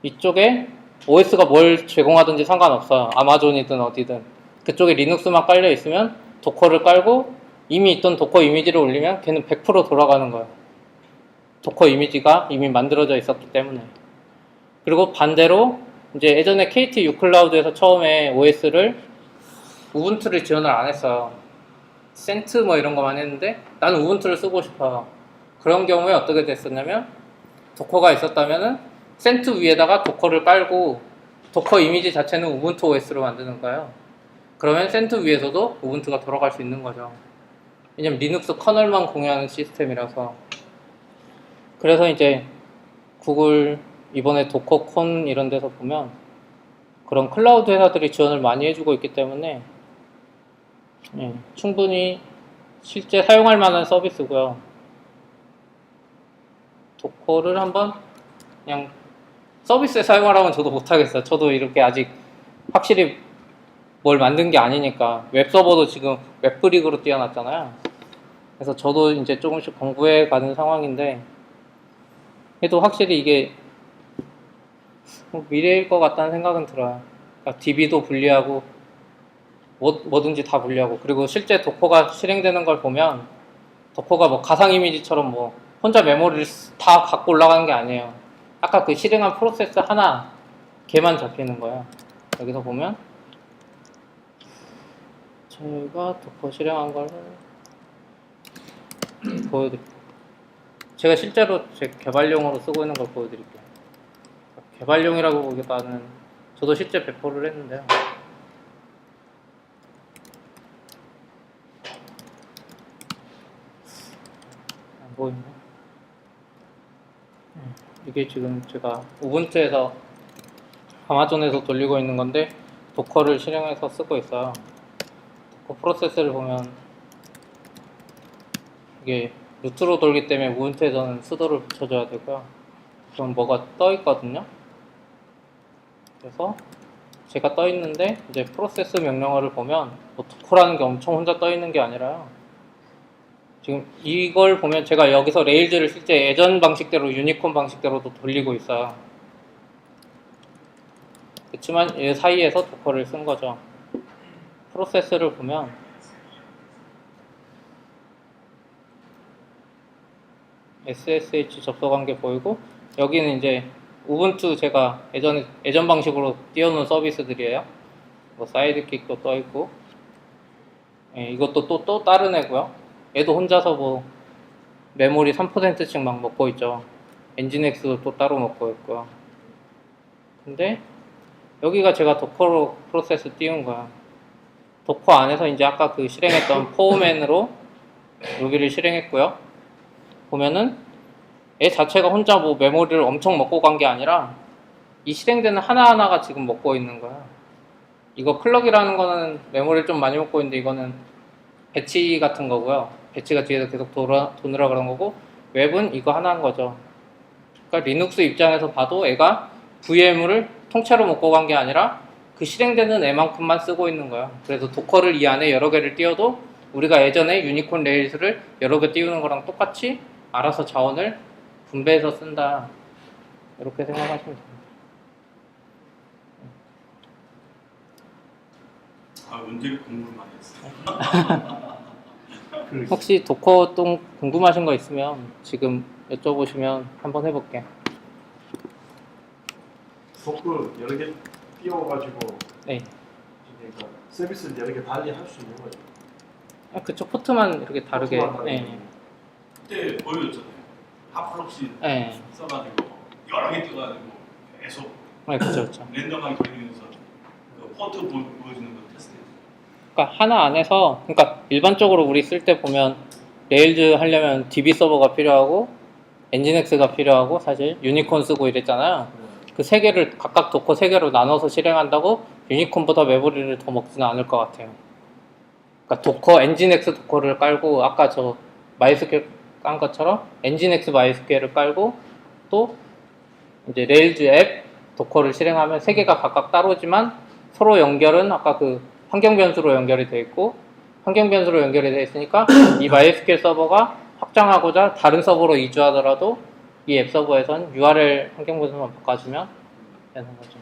이쪽에 OS가 뭘 제공하든지 상관없어요. 아마존이든 어디든. 그쪽에 리눅스만 깔려 있으면 도커를 깔고 이미 있던 도커 이미지를 올리면 걔는 100% 돌아가는 거예요. 도커 이미지가 이미 만들어져 있었기 때문에. 그리고 반대로 이제 예전에 KT 유클라우드에서 처음에 OS를 우분투를 지원을 안 했어요. 센트 뭐 이런 거만 했는데 나는 우분투를 쓰고 싶어요. 그런 경우에 어떻게 됐었냐면 도커가 있었다면은 센트 위에다가 도커를 깔고 도커 이미지 자체는 우분투 OS로 만드는 거예요. 그러면 센트 위에서도 우분투가 돌아갈 수 있는 거죠. 왜냐면 리눅스 커널만 공유하는 시스템이라서. 그래서 이제 구글 이번에 도커콘 이런 데서 보면 그런 클라우드 회사들이 지원을 많이 해주고 있기 때문에 충분히 실제 사용할 만한 서비스고요. 도커를 한번 그냥 서비스에 사용하라면 저도 못하겠어요. 저도 이렇게 아직 확실히 뭘 만든 게 아니니까. 웹서버도 지금 웹브릭으로 띄워놨잖아요. 그래서 저도 이제 조금씩 공부해 가는 상황인데 그래도 확실히 이게 미래일 것 같다는 생각은 들어요. 그러니까 DB도 분리하고 뭐든지 다 분리하고. 그리고 실제 도커가 실행되는 걸 보면 도커가 뭐 가상 이미지처럼 뭐 혼자 메모리를 다 갖고 올라가는 게 아니에요. 아까 그 실행한 프로세스 하나 걔만 잡히는 거예요. 여기서 보면 제가 도커 실행한 걸 보여드릴게요. 제가 실제로 제 개발용으로 쓰고 있는 걸 보여드릴게요. 개발용이라고 보기보다는 저도 실제 배포를 했는데요. 안 보이네. 이게 지금 제가 우분투에서 아마존에서 돌리고 있는 건데 도커를 실행해서 쓰고 있어요. 도커 프로세스를 보면 이게 루트로 돌기 때문에 우분투에서는 수도를 붙여줘야 되고요. 그럼 뭐가 떠 있거든요. 그래서 제가 떠 있는데 이제 프로세스 명령어를 보면 뭐 도커라는 게 엄청 혼자 떠 있는 게 아니라요. 지금 이걸 보면 제가 여기서 레일즈를 실제 예전 방식대로 유니콘 방식대로도 돌리고 있어요. 그렇지만 이 사이에서 도커를 쓴 거죠. 프로세스를 보면 SSH 접속한 게 보이고 여기는 이제 우분투 제가 예전 방식으로 띄워놓은 서비스들이에요. 뭐 사이드킥도 떠 있고, 이것도 또 다른 애고요. 얘도 혼자서 뭐 메모리 3%씩 막 먹고 있죠. 엔진엑스도 또 따로 먹고 있고요. 근데 여기가 제가 도커로 프로세스 띄운 거야. 도커 안에서 이제 아까 그 실행했던 포맨으로 여기를 실행했고요. 보면은 얘 자체가 혼자 뭐 메모리를 엄청 먹고 간 게 아니라 이 실행되는 하나하나가 지금 먹고 있는 거야. 이거 플럭이라는 거는 메모리를 좀 많이 먹고 있는데 이거는 배치 같은 거고요. 배치가 뒤에서 계속 도느라 그런 거고 웹은 이거 하나인 거죠. 그러니까 리눅스 입장에서 봐도 얘가 VM을 통째로 먹고 간 게 아니라 그 실행되는 애만큼만 쓰고 있는 거야. 그래서 도커를 이 안에 여러 개를 띄워도 우리가 예전에 유니콘 레일즈를 여러 개 띄우는 거랑 똑같이 알아서 자원을 분배해서 쓴다. 이렇게 생각하시면 됩니다. 문제를 공부를 많이 했어요. 혹시 도커 또 궁금하신 거 있으면 지금 여쭤보시면 한번 해볼게요. 도커 여러 개 띄워가지고 네. 그러니까 서비스를 여러 개 달리 할 수 있는 거죠. 그쪽 포트만 이렇게 다르게. 포트만 다르게. 네. 그때 보여줬잖아요. 하프록시 네. 써가지고 여러 개 띄워가지고 계속 네, 그쵸. 랜덤하게 돌리면서 그 포트 보여주는 거 테스트했어요. 그러니까 하나 안에서, 그러니까 일반적으로 우리 쓸 때 보면 레일즈 하려면 DB 서버가 필요하고 엔진엑스가 필요하고 사실 유니콘 쓰고 이랬잖아요. 그 세 개를 각각 도커 세 개로 나눠서 실행한다고 유니콘보다 메모리를 더 먹지는 않을 것 같아요. 그러니까 도커 엔진엑스 도커를 깔고 아까 저 마이스퀘어 깐 것처럼 엔진엑스 마이스퀘어를 깔고 또 이제 레일즈 앱 도커를 실행하면 세 개가 각각 따로지만 서로 연결은 아까 그 환경 변수로 연결이 돼 있고 환경 변수로 연결이 돼 있으니까 이 MySQL 서버가 확장하고자 다른 서버로 이주하더라도 이 앱 서버에선 URL 환경 변수만 바꿔주면 되는 거죠.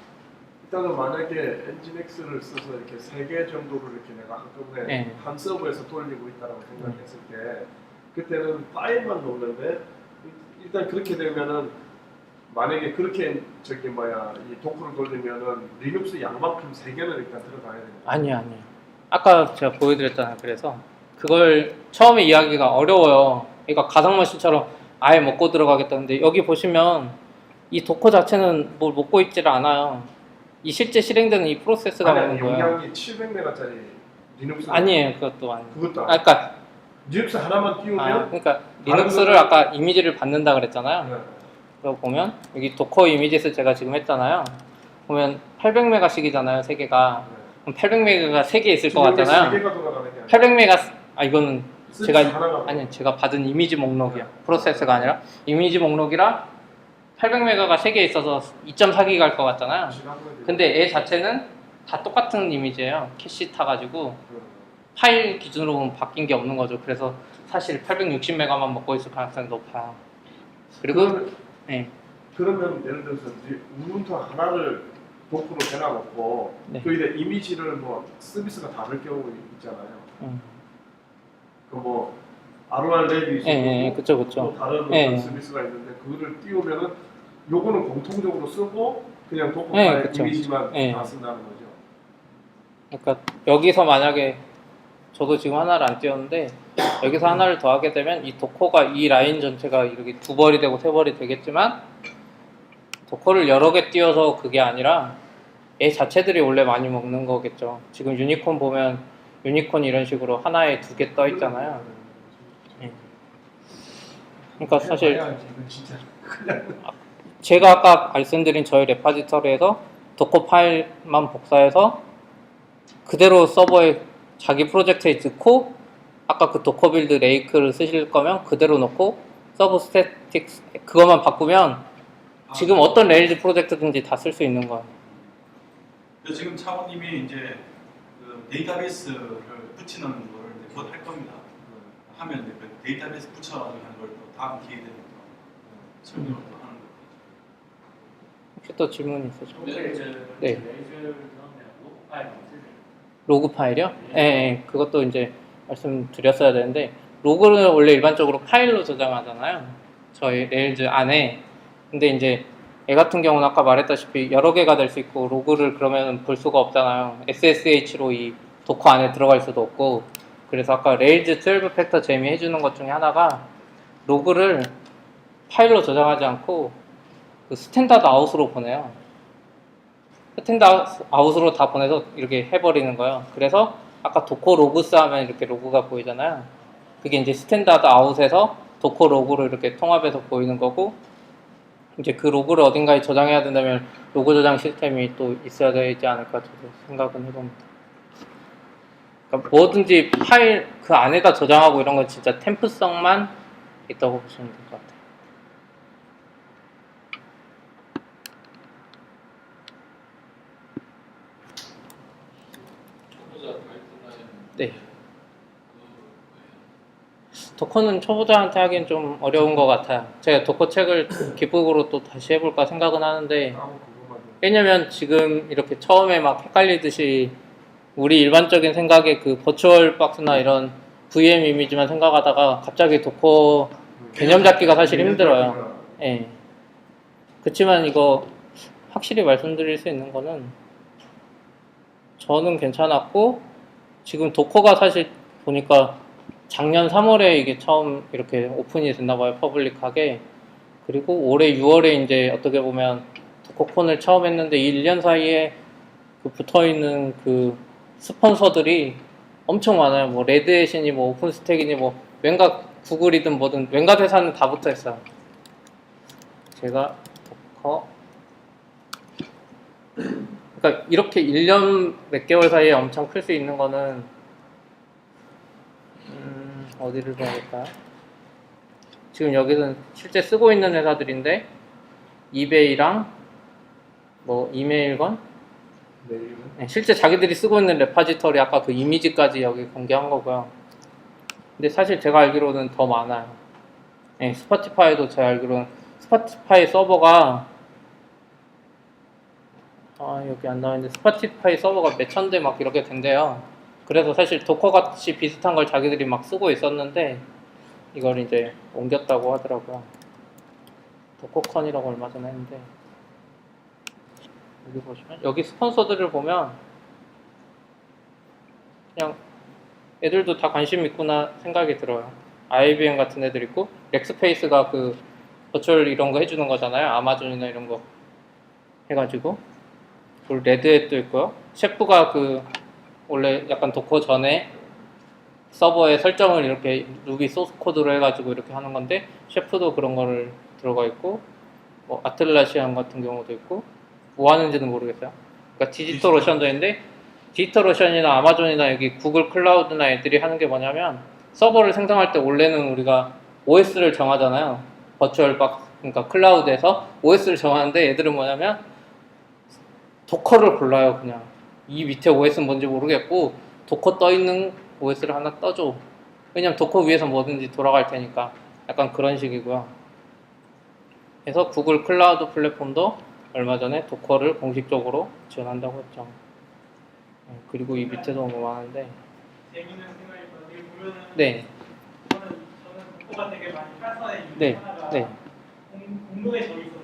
일단은 만약에 엔진엑스를 써서 이렇게 3개 정도를 이렇게 내가 한꺼번에 네. 한 서버에서 돌리고 있다라고 생각했을 때 그때는 파일만 놓는데 일단 그렇게 되면은 만약에 그렇게 저기 뭐야 이 도커를 돌리면은 리눅스 양만큼 3개는 일단 들어가야 되는 거예요. 아니요. 아까 제가 보여드렸잖아요. 그래서 그걸 처음에 이야기가 어려워요. 그러니까 가상머신처럼 아예 먹고 들어가겠다는데 여기 보시면 이 도커 자체는 뭘 먹고 있지를 않아요. 이 실제 실행되는 이 프로세스가 먹는 거예요. 용량이 700메가짜리 리눅스 아니에요. 그것도 아니에요. 그것도 아, 그러니까 리눅스 하나만 띄우면 그러니까 리눅스를 아까 이미지를 받는다 그랬잖아요. 네. 그거 보면 여기 도커 이미지에서 제가 지금 했잖아요. 보면 800메가씩이잖아요. 세 개가. 그럼 800메가가 3개 있을 것 같잖아요. 3개가 돌아가는 게 아니라 800메가 이거는 제가 하나가 아니 제가 받은 이미지 목록이요. 프로세스가 아니라 이미지 목록이라 800메가가 3개 있어서 2.4기가 갈 것 같잖아요. 근데 얘 자체는 다 똑같은 이미지예요. 캐시 타가지고 파일 기준으로 보면 바뀐 게 없는 거죠. 그래서 사실 860메가만 먹고 있을 가능성이 높아요. 그리고 네. 그러면 예를 들어서 이제 우분투 하나를 도커로 대놔놓고 네. 거기다 이미지를 뭐 서비스가 다를 경우 있잖아요. 그 뭐 ROR 랩이 있고 네, 그쵸. 또 다른 네. 어떤 서비스가 있는데 그거를 띄우면은 요거는 공통적으로 쓰고 그냥 도커 네, 파일 그쵸. 이미지만 네. 다 쓴다는 거죠. 그러니까 여기서 만약에 저도 지금 하나를 안 띄웠는데 여기서 하나를 더 하게 되면 이 도커가 이 라인 전체가 이렇게 2벌이 되고 3벌이 되겠지만 도커를 여러 개 띄워서 그게 아니라 얘 자체들이 원래 많이 먹는 거겠죠. 지금 유니콘 보면 유니콘 이런 식으로 하나에 2개 떠 있잖아요. 그러니까 사실 이건 진짜 제가 아까 말씀드린 저희 레파지터리에서 도커 파일만 복사해서 그대로 서버에 자기 프로젝트에 넣고 아까 그 도커 빌드 레이크를 쓰실 거면 그대로 넣고 서브 스태틱 그것만 바꾸면 지금 어떤 레일즈 프로젝트든지 다 쓸 수 있는 거예요. 지금 차원님이 이제 그 데이터베이스를 붙이는 걸 이제 곧 할 겁니다. 하면 이제 그 데이터베이스 붙여가지고 하는 걸 또 다음 기회 되면 또 설명을 또 하는 거죠. 혹시 또 질문 있으세요? 네. 레이저를 넣으면 로그 파일 만들어요. 로그 파일이요? 네, 그것도 이제 말씀드렸어야 되는데 로그는 원래 일반적으로 파일로 저장하잖아요. 저희 레일즈 안에. 근데 이제 얘 같은 경우는 아까 말했다시피 여러 개가 될 수 있고 로그를 그러면 볼 수가 없잖아요. SSH로 이 도커 안에 들어갈 수도 없고 그래서 아까 레일즈 12 팩터 재미 해주는 것 중에 하나가 로그를 파일로 저장하지 않고 그 스탠다드 아웃으로 보내요. 스탠다드 아웃으로 다 보내서 이렇게 해버리는 거예요. 그래서 아까 도커 로그스 하면 이렇게 로그가 보이잖아요. 그게 이제 스탠다드 아웃에서 도커 로그로 이렇게 통합해서 보이는 거고 이제 그 로그를 어딘가에 저장해야 된다면 로그 저장 시스템이 또 있어야 되지 않을까 저도 생각은 해봅니다. 그러니까 뭐든지 파일 그 안에다 저장하고 이런 건 진짜 템프성만 있다고 보시면 될 것 같아요. 네. 도커는 초보자한테 하기엔 좀 어려운 것 같아요. 제가 도커 책을 기북으로 또 다시 해볼까 생각은 하는데 왜냐면 지금 이렇게 처음에 막 헷갈리듯이 우리 일반적인 생각에 그 버추얼 박스나 이런 VM 이미지만 생각하다가 갑자기 도커 개념 잡기가 사실 힘들어요. 예. 그렇지만 이거 확실히 말씀드릴 수 있는 거는 저는 괜찮았고 지금 도커가 사실 보니까 작년 3월에 이게 처음 이렇게 오픈이 됐나봐요, 퍼블릭하게. 그리고 올해 6월에 이제 어떻게 보면 도커콘을 처음 했는데 1년 사이에 그 붙어 있는 그 스폰서들이 엄청 많아요. 뭐 레드햇이니 뭐 오픈스택이니 뭐 왠가 구글이든 뭐든 왠가 회사는 다 붙어 있어요. 제가 도커 그러니까 이렇게 1년 몇 개월 사이에 엄청 클 수 있는 거는 어디를 봐야 될까요? 지금 여기는 실제 쓰고 있는 회사들인데 이베이랑 뭐 이메일건 내일은 네, 실제 자기들이 쓰고 있는 레파지터리 아까 그 이미지까지 여기 공개한 거고요. 근데 사실 제가 알기로는 더 많아요. 네, 스포티파이도 제가 알기로는 스포티파이 서버가 여기 안 나와있는데 스포티파이 서버가 몇천 대 막 이렇게 된대요. 그래서 사실 도커 같이 비슷한 걸 자기들이 막 쓰고 있었는데 이걸 이제 옮겼다고 하더라고요. 도커컨이라고 얼마 전에 했는데 여기 보시면 여기 스폰서들을 보면 그냥 애들도 다 관심 있구나 생각이 들어요. IBM 같은 애들 있고 렉스페이스가 그 버추얼 이런 거 해주는 거잖아요. 아마존이나 이런 거 해가지고 그리고 레드햇도 있고요. 셰프가 그 원래 약간 도커 전에 서버의 설정을 이렇게 루비 소스 코드로 해가지고 이렇게 하는 건데 셰프도 그런 거를 들어가 있고 뭐 아틀라시안 같은 경우도 있고 뭐 하는지는 모르겠어요. 그러니까 디지털 오션도 있는데 디지털 오션이나 아마존이나 여기 구글 클라우드나 애들이 하는 게 뭐냐면 서버를 생성할 때 원래는 우리가 OS를 정하잖아요. 버추얼 박스 그러니까 클라우드에서 OS를 정하는데 얘들은 뭐냐면 도커를 골라요. 그냥 이 밑에 OS는 뭔지 모르겠고 도커 떠 있는 OS를 하나 떠줘. 왜냐면 도커 위에서 뭐든지 돌아갈 테니까 약간 그런 식이고요. 그래서 구글 클라우드 플랫폼도 얼마 전에 도커를 공식적으로 지원한다고 했죠. 그리고 이 밑에도 뭐 많은데 재밌는 생각이 여기 보면은 네, 저는 도커가 되게 많이 활성화된 이유 네, 하나가 네. 공동의 적이 있어서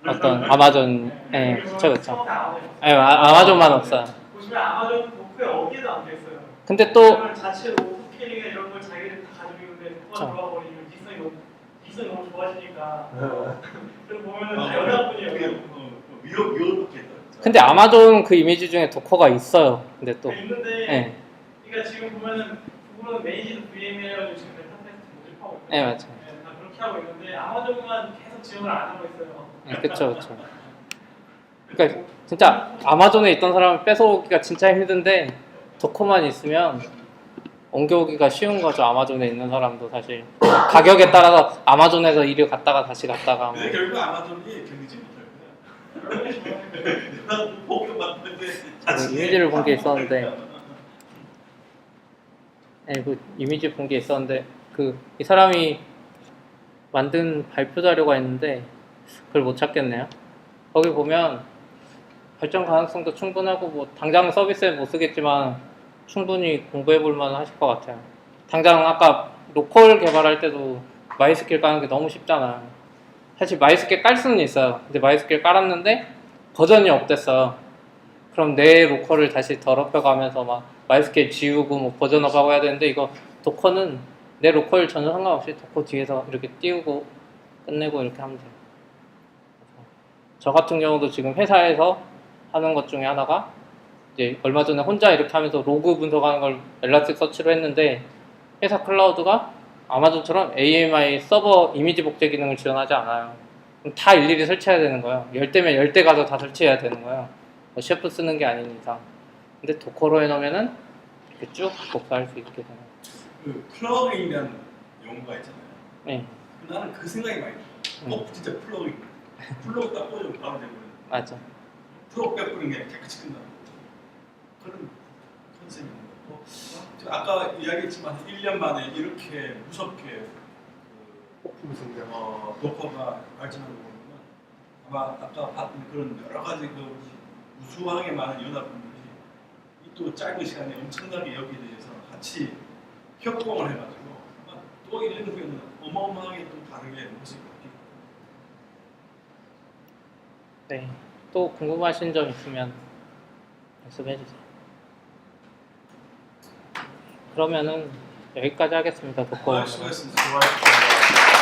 그런 것 같아요. 어떤 아마존, 네, 예, 그쵸, 그쵸. 처음에 아마존. 예, 아마존만 없어요. 보시면 아마존 도커에 어디에도 안 돼 있어요. 근데 또 왜냐면 자체 오프캐링이나 이런 걸 자기들 다 가지고 있는데 도커가 그쵸. 들어와 버리면 기성이 너무 좋아지니까 어. 그리고 보면은 다 연합군이에요. 위협받겠다. 근데 아마존 그 이미지 중에 도커가 있어요. 근데 또 있는데 예, 그러니까 지금 보면은 구글은 메이지드 VM이라고 지금 메타 테스트 모집하고 있거든요. 예, 맞죠. 네, 다 그렇게 하고 있는데 아마존만 계속 지원을 안 하고 있어요. 예, 그쵸, 그쵸. 그러니까 진짜 아마존에 있던 사람을 뺏어오기가 진짜 힘든데 도커만 있으면 옮겨오기가 쉬운 거죠. 아마존에 있는 사람도 사실 가격에 따라서 아마존에서 이를 갔다가 다시 갔다가 뭐. 근데 결국 아마존이 견디지 못할 거야. 내가 보고 봤는데 이미지를 본 게 있었는데 그 이미지 본 게 있었는데 그 이 사람이 만든 발표 자료가 있는데 그걸 못 찾겠네요. 거기 보면 발전 가능성도 충분하고 뭐 당장 서비스에 못 쓰겠지만 충분히 공부해 볼 만 하실 것 같아요. 당장 아까 로컬 개발할 때도 마이스킬 까는 게 너무 쉽잖아요. 사실 마이스킬 깔 수는 있어요. 근데 마이스킬 깔았는데 버전이 업됐어요. 그럼 내 로컬을 다시 더럽혀가면서 막 마이스킬 지우고 뭐 버전업하고 해야 되는데 이거 도커는 내 로컬 전혀 상관없이 도커 뒤에서 이렇게 띄우고 끝내고 이렇게 하면 돼요. 저 같은 경우도 지금 회사에서 하는 것 중에 하나가 이제 얼마 전에 혼자 이렇게 하면서 로그 분석하는 걸 엘라스틱서치로 했는데 회사 클라우드가 아마존처럼 AMI 서버 이미지 복제 기능을 지원하지 않아요. 그럼 다 일일이 설치해야 되는 거예요. 10대면 10대 가서 다 설치해야 되는 거예요. 뭐 셰프 쓰는 게 아닌 이상. 근데 도커로 해놓으면은 이렇게 쭉 복사할 수 있게 되는 거예요. 그 플러그인이라는 용어가 있잖아요. 네, 나는 그 생각이 많이 들어. 진짜 플러그인. 플러그 딱 꽂으면 바로 되거든. 맞아. 플러그 빼뿌리는 게 깨끗이 끝나. 그런 컨셉인 거고. 아까 이야기했지만 1년 만에 이렇게 무섭게 폭풍 성장. 도커가 발전하는 거 보면 아마 아까 봤던 그런 여러 가지 그 우수하게 많은 연합군들이 이 또 짧은 시간에 엄청나게 여기에 대해서 같이 협동을 해가지고 아마 또 1년 후에는 어마어마하게 또 다르게 모습이 바뀌고. 네. 또 궁금하신 점 있으면 말씀해 주세요. 그러면은 여기까지 하겠습니다. 도커. 수고하셨습니다. 좋아하셨습니다.